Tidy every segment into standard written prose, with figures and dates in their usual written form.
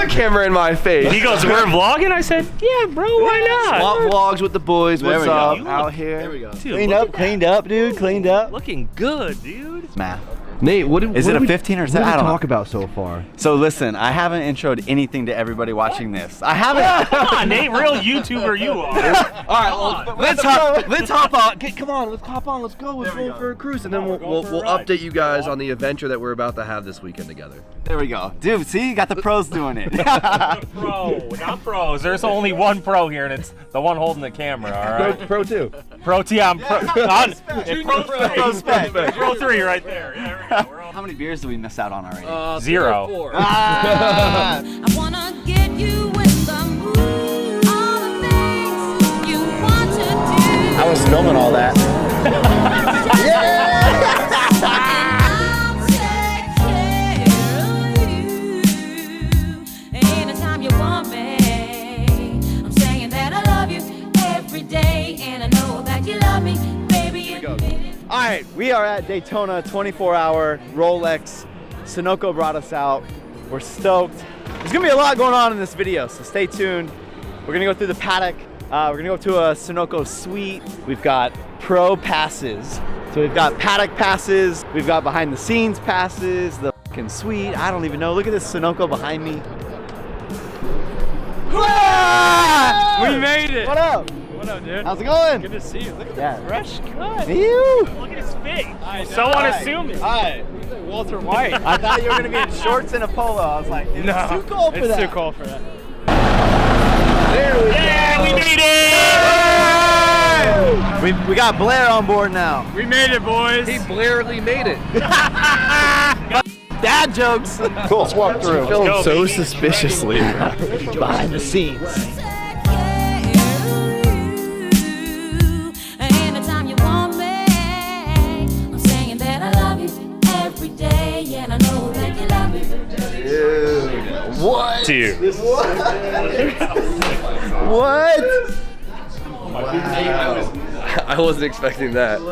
another camera in my face. He goes, we're vlogging? I said, yeah, bro, why not? Swap vlogs with the boys. What's up? Out here. There we go. Dude, Cleaned up, dude. Cleaned up. Looking good, dude. Math. Nate, Is it a 15 or 7? What I did we don't know. talk about so far? So listen, I haven't introed anything to everybody watching this. I haven't. Come on, Nate, real YouTuber you are. All right, let's hop on. Come on, let's hop on. Let's go. Let's go for a cruise, and then we'll update you guys on the adventure that we're about to have this weekend together. There we go. Dude, see, you got the pros doing it. Pro, not pros. There's only one pro here, and it's the one holding the camera, all right? Pro 2. Pro T, I'm pro. Pro 3 right there. Yeah, there we go. How many beers did we miss out on already? 0. Ah! I wanna get you in the mood. All the things you want to do. I was filming all that. I'll take care of you. Anytime you want me. I'm saying that I love you every day, and I know that you love me, baby. All right, we are at Daytona, 24-hour Rolex. SUNOCO brought us out. We're stoked. There's gonna be a lot going on in this video, so stay tuned. We're gonna go through the paddock. We're gonna go to a SUNOCO suite. We've got pro passes. So we've got paddock passes. We've got behind the scenes passes, the fucking suite. I don't even know. Look at this SUNOCO behind me. We made it. What up? What up, dude? How's it going? Good to see you. Look at Yeah. that fresh cut. Ew. Look at his face. So unassuming. Hi. Walter White. I thought you were gonna be in shorts and a polo. I was like, dude, it's too cold for that. It's too cold for that. There we go. Yeah, we made it! We got Blair on board now. We made it, boys. He barely made it. Dad jokes. Cool. Let's walk through. go, Filmed so baby. suspiciously. Behind the scenes. Take care of you. Anytime you want me. I'm saying that I love you every day, and I know that you love me. What? Dude. What? I wasn't expecting that. I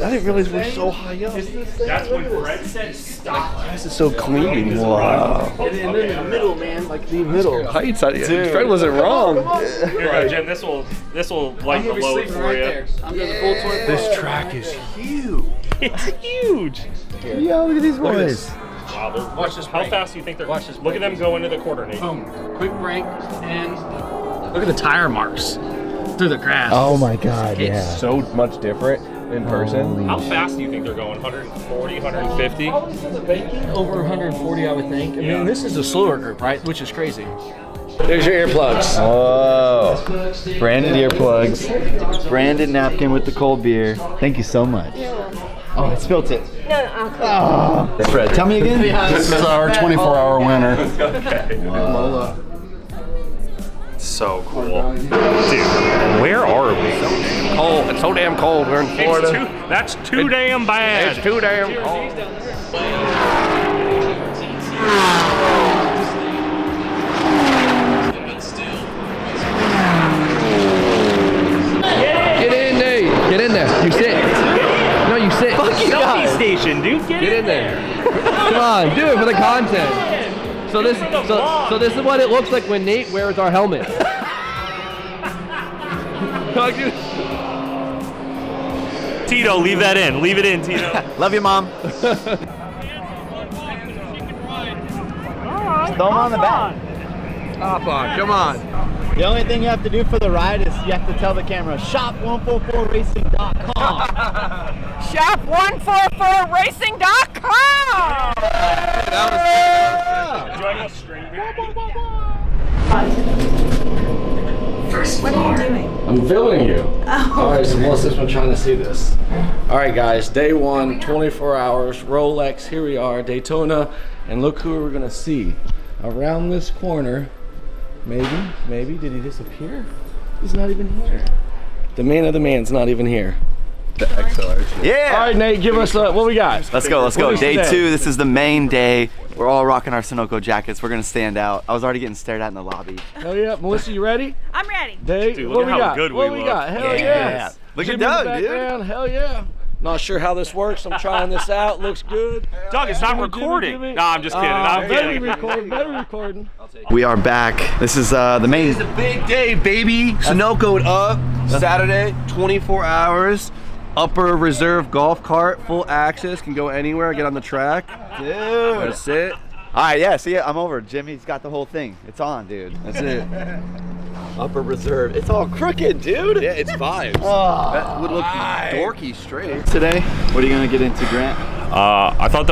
didn't realize we're so high up. That's when Fred said stop. This is so clean. Wow. And then in the middle, man, like the middle. Heights. Fred wasn't wrong. Here you go, Jim. This will lighten the load for you. This track is huge. It's huge. Yo, look at these boys. Wow, watch this. How fast do you think they're? Watch this. Look at them go into the quarter, Nate. Quick break, and look at the tire marks through the grass. Oh my God, yeah. So much different in person. How fast do you think they're going? 140, 150? Over 140, I would think. I mean, this is a slower group, right? Which is crazy. There's your earplugs. Whoa. Branded earplugs. Branded napkin with the cold beer. Thank you so much. Oh, I spilt it. No, Fred, tell me again. This is our 24-hour winner. Wow. So cool. Dude, where are we? Cold. It's so damn cold. We're in Florida. That's too damn bad. It's too damn cold. Get in, Nate. Get in there. You sit. No, you sit. Selfie station, dude. Get in there. Come on, do it for the content. So this is what it looks like when Nate wears our helmet. Tito, leave that in. Leave it in, Tito. Love you, Mom. Throw them on the back. Hop on, come on. The only thing you have to do for the ride is you have to tell the camera, shop144racing.com. Shop144racing.com. Do I go straight back? What are you doing? I'm filming you. Oh. All right, so Melissa's been trying to see this. All right, guys, day one, 24 hours, Rolex. Here we are, Daytona, and look who we're gonna see around this corner. Maybe, did he disappear? He's not even here. The man of the man's not even here. The XLR. Yeah. All right, Nate, give us what we got. Let's go. What is Day today? 2. This is the main day. We're all rocking our SUNOCO jackets. We're gonna stand out. I was already getting stared at in the lobby. Hell yeah, Melissa, you ready? I'm ready. Dave, Dude, what look we how got? good we what we look. got? Hell Yeah. yeah. Look Jim at in the Doug, dude. background. Hell yeah. Not sure how this works. I'm trying this out. Looks good. Doug, it's not recording. No, I'm just kidding. I'm kidding. Better recording. We are back. This is the main. It's a big day, baby. Sunoco'd up Saturday, 24 hours. Upper reserve golf cart, full access, can go anywhere, get on the track. Dude. That's it. All right, yeah, see, I'm over. Jimmy's got the whole thing. It's on, dude. That's it. Upper reserve. It's all crooked, dude. Yeah, it's vibes. Oh, That would look dorky straight. today, what are you gonna get into, Grant? I thought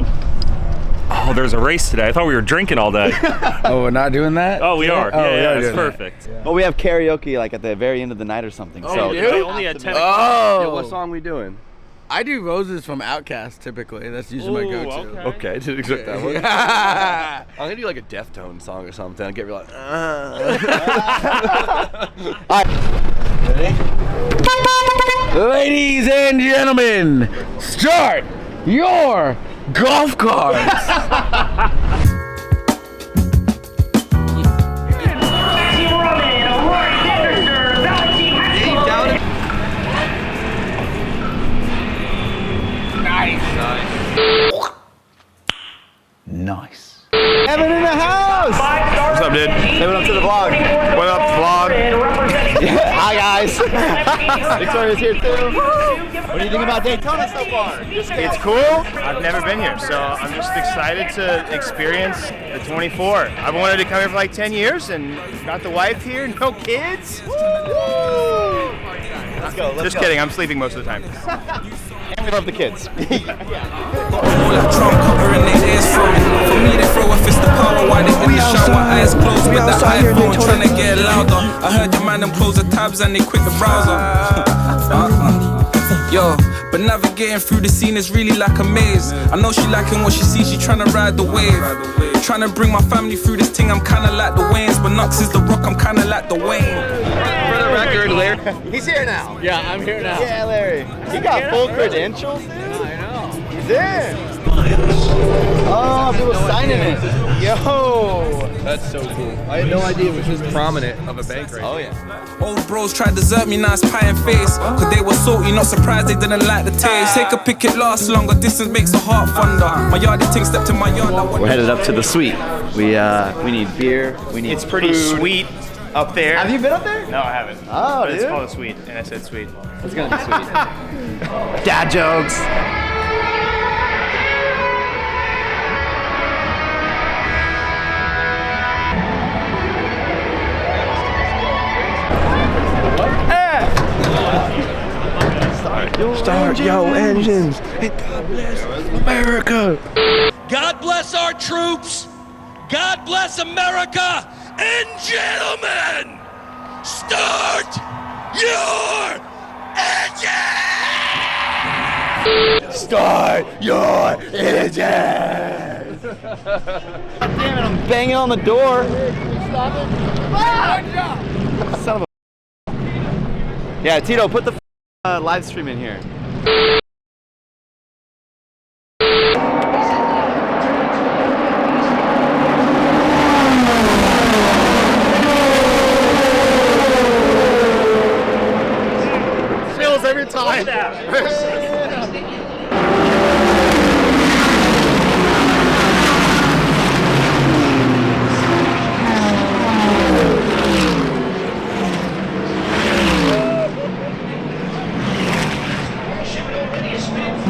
oh, there's a race today. I thought we were drinking all day. Oh, we're not doing that? Oh, we are. Oh, Yeah, we are that's doing that. perfect. Well, we have karaoke like at the very end of the night or something. so They only at 10 o'clock. Yeah, what song we doing? I do Roses from Outkast typically. That's usually my go-to. Okay, I didn't expect that one. I'm gonna do like a Deftones song or something. I'll get real like, Ladies and gentlemen, start your golf carts. Nice. Evan in the house. What's up, dude? Say what up to the vlog. What up, vlog? Hi guys. Victoria's here too. What do you think about Daytona so far? It's cool. I've never been here, so I'm just excited to experience the 24. I've wanted to come here for like 10 years and got the wife here, no kids. Let's go. Just kidding, I'm sleeping most of the time. And we love the kids. Trump covering their ears from me. For me, they throw a fist of power while they in the shower, eyes closed with the iPhone, trying to get louder. I heard your man them close the tabs and they quit the browser. Yo, but navigating through the scene is really like a maze. I know she liking what she sees, she trying to ride the wave. Trying to bring my family through this thing, I'm kinda like the Waynes. But Knox is the Rock, I'm kinda like the Wayne. for the record, Larry. He's here now. Yeah, I'm here now. Yeah, Larry. He got full credentials, dude. I know. He's in. Oh, people signing it. Yo. That's so cool. I had no idea it was this prominent of a bank right. Oh yeah. Old bros tried to desert me, now it's pie and face. Cause they were salty, not surprised they didn't like the taste. Take a pick, it lasts longer, distance makes the heart thunder. My yardie ting stepped in my yard. We're headed up to the suite. We need beer. We need It's pretty food. sweet up there. Have you been up there? No, I haven't. Oh, But it's dude. called a suite, and I said sweet. It's gonna be sweet. Dad jokes. Start your engines and God bless America. God bless our troops. God bless America. And gentlemen, start your engine! Start your engine! God damn it, I'm banging on the door. Stop it. Son of a. Yeah, Tito, put the live stream in here. Feels every time.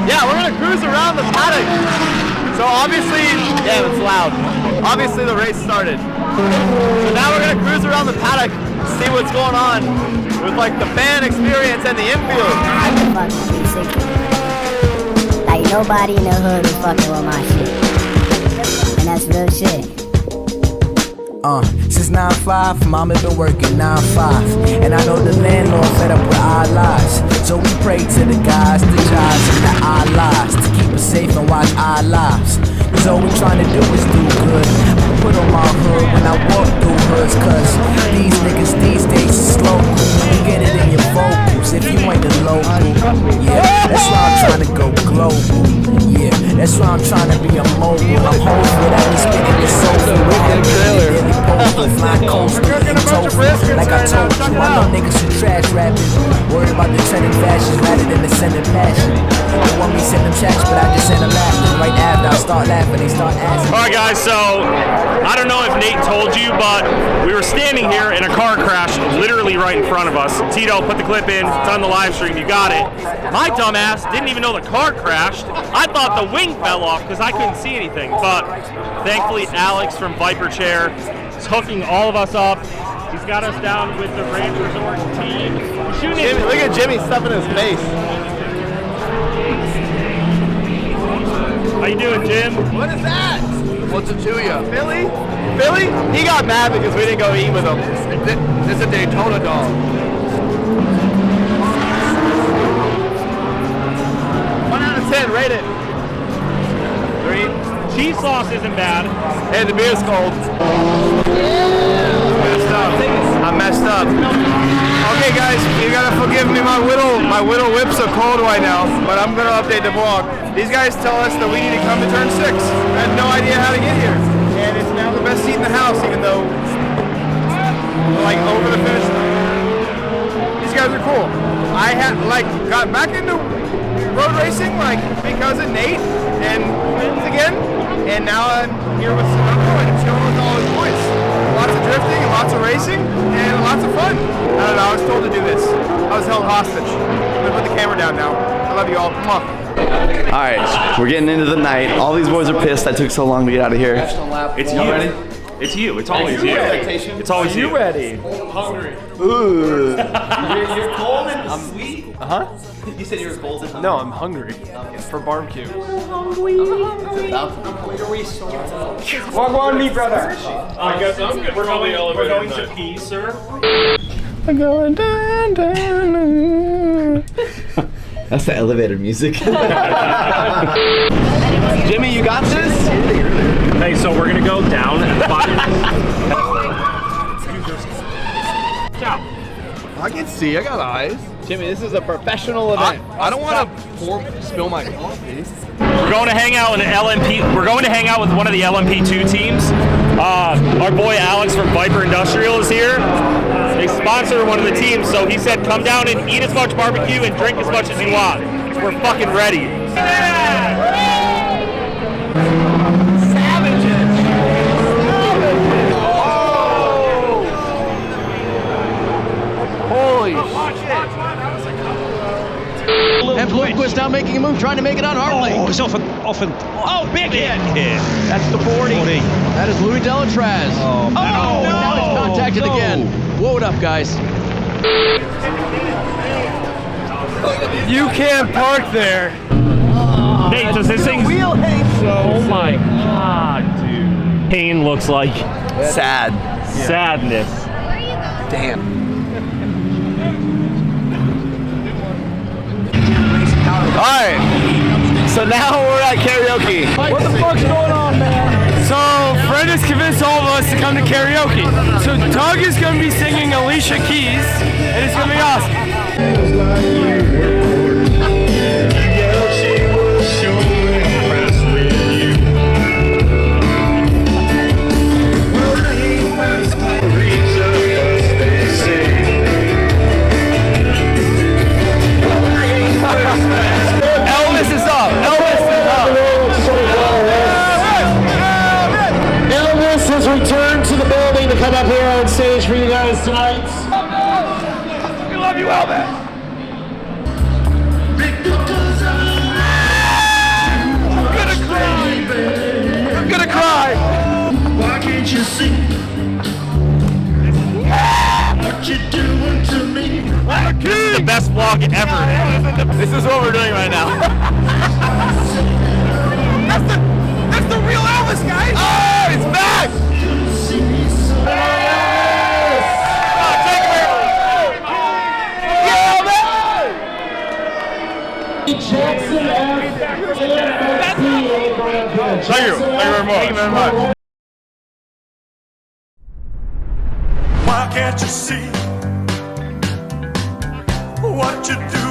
Yeah, we're gonna cruise around the paddock. So obviously, damn, it's loud. Obviously the race started. So now we're gonna cruise around the paddock, see what's going on with like the fan experience and the infield. Like nobody in the hood is fucking with my shit. And that's real shit. Since 9-5, mama been working 9-5. And I know the landlord fed up with our lives. So we pray to the guys, the jobs, and the our lives to keep us safe and watch our lives. Cause all we trying to do is do good. I put on my hood when I walk through hoods. Cause these niggas these days is slow. You get it in your vocals if you ain't the local. Yeah, that's why I'm trying to go global. Yeah, that's why I'm trying to be a mogul. I'm hopeful that we spitting this soul. Flying coastal in tofu. Like I told you, I know niggas who trash rapping. Worry about the trending fashions rather than the sending passion. They want me send them checks, but I just send them laughing. Right after I start laughing, they start asking. All right, guys, so I don't know if Nate told you, but we were standing here and a car crashed literally right in front of us. Tito, put the clip in. It's on the live stream. You got it. My dumbass didn't even know the car crashed. I thought the wing fell off because I couldn't see anything. But thankfully, Alex from Viper Chair is hooking all of us up. He's got us down with the Ranch Resort team. Jimmy, look at Jimmy stuffing his face. How you doing, Jim? What is that? What's it to you? Philly? Philly? He got mad because we didn't go eat with him. It's a Daytona dog. 1 out of 10, rate it. 3. Cheese sauce isn't bad. And the beer's cold. I messed up. Okay, guys, you gotta forgive me. My whittle whips are cold right now, but I'm gonna update the vlog. These guys tell us that we need to come to turn 6. I had no idea how to get here, and it's now the best seat in the house, even though we're like over the finish line. These guys are cool. I had got back into road racing because of Nate and friends again, and now I'm here with SUNOCO and chilling with all his boys. Lots of drifting and lots of racing and lots of fun. I don't know, I was told to do this. I was held hostage. I'm gonna put the camera down now. I love you all. Mwah. All right, we're getting into the night. All these boys are pissed I took so long to get out of here. It's you. Ready? It's you. It's always you. It's always you. Ready? Hungry. Ooh. You're cold and sweet? Uh-huh. You said you were cold and No, I'm hungry. For barbecue. Walk on me, brother. I guess I'm good. We're going to pee, sir. I'm going down, down. That's the elevator music. Jimmy, you got this? Hey, so we're gonna go down and I can see. I got eyes. Jimmy, this is a professional event. I don't want to spill my coffee. We're going to hang out with LMP. We're going to hang out with one of the LMP2 teams. Our boy Alex from Viper Industrial is here. They sponsor one of the teams, so he said come down and eat as much barbecue and drink as much as you want. We're fucking ready. Holy shit. And Bloomquist now making a move, trying to make it on Hartley. Oh, it's off and oh, big hit. That's the 40. That is Louis Delatraz. Oh, now it's contacted again. Blow it up, guys. You can't park there. Nate, does this thing Wheel hangs. Oh my god, dude. Pain looks like Sad. sadness. Damn. Alright, so now we're at karaoke. What the fuck's going on, man? So, Fred has convinced all of us to come to karaoke. So, Doug is going to be singing Alicia Keys, and it's going to be awesome. Elvis is up. Elvis has returned to the building to come up here on stage for you guys tonight. We love you, Elvis. I'm gonna cry. Why can't you see what you're doing to me? This is the best vlog ever. This is what we're doing right now. That's the real Elvis, guys. Oh, it's back. Jackson F. Thank you very much. Why can't you see what you do